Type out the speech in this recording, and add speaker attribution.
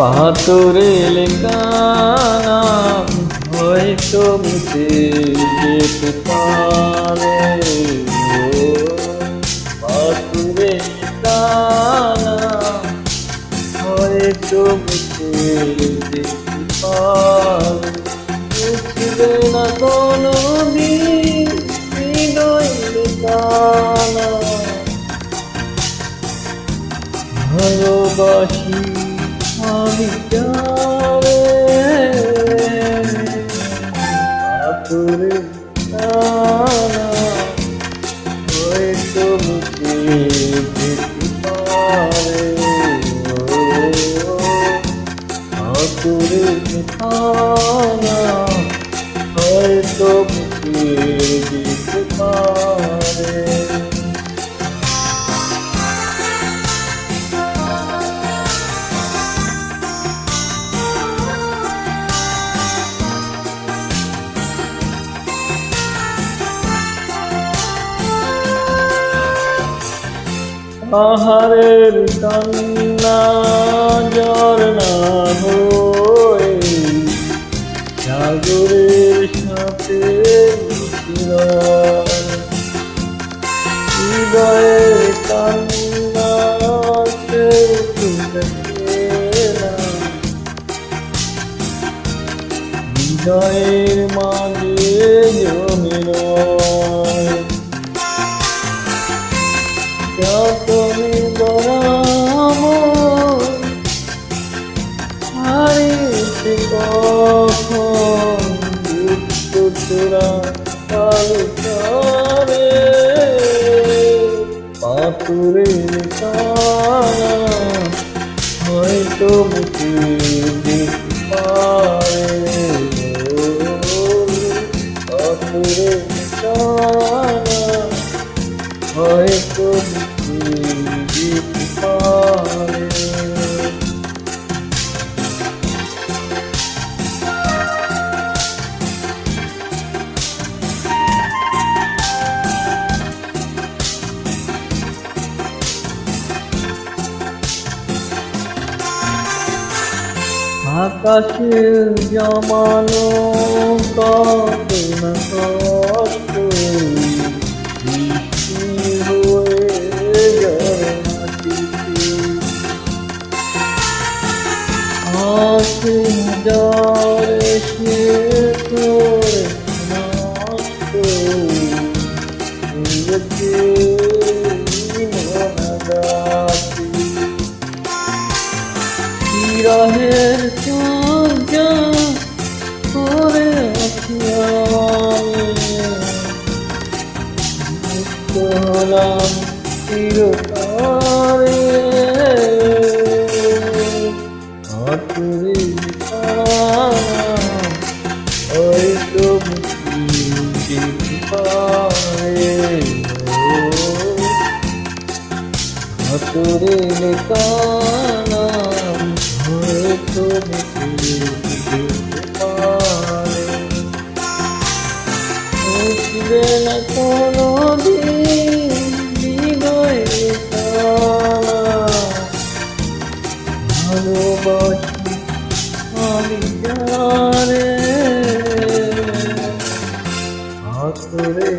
Speaker 1: পাথরে লেখা নাম হয়তো মুছে যেতে পারে। পাথরে লেখা নাম হয়তো মুছে যেতে পারে। মুছবে না কোনোদিন হৃদয় লেখা নাম। ভালোবাসি আমি যারে পাথরে টানা হয়তো মুছে যেতে পারে। পাথরে টানা হয়তো মুছে যেতে পারে। আহারের কান্না ঝরনা হয়ে সাগরের সাথে হৃদয়ের কান্না কেউ দেখে না। হৃদয়ের মাঝে জমে রয় তুমি বরাম হারিয়েছি কখন দুঃখ তোরা কালচারে। পাথরের টানা হয়তো মুছে যেতে পারে। পাথরের টানা হয়তো মুছে যেতে পারে। আকাশে জমানো কত না কষ্ট বৃষ্টি হয়ে যায় মাটিতে। আসে ঝড় এসে করে নষ্ট হয়েছে মনাগাতি। বিরহের সূর্য করে আছি আমি, মুক্ত হলাম চিরতরে। পাথরের টানা হয়তো মুছে যেতে পারে। পাথরের টানা হয়তো মুছে যেতে পারে। মুছবে না কোনোদিন হৃদয়ের টানা। ভালোবাসি আমি যারে পাথরে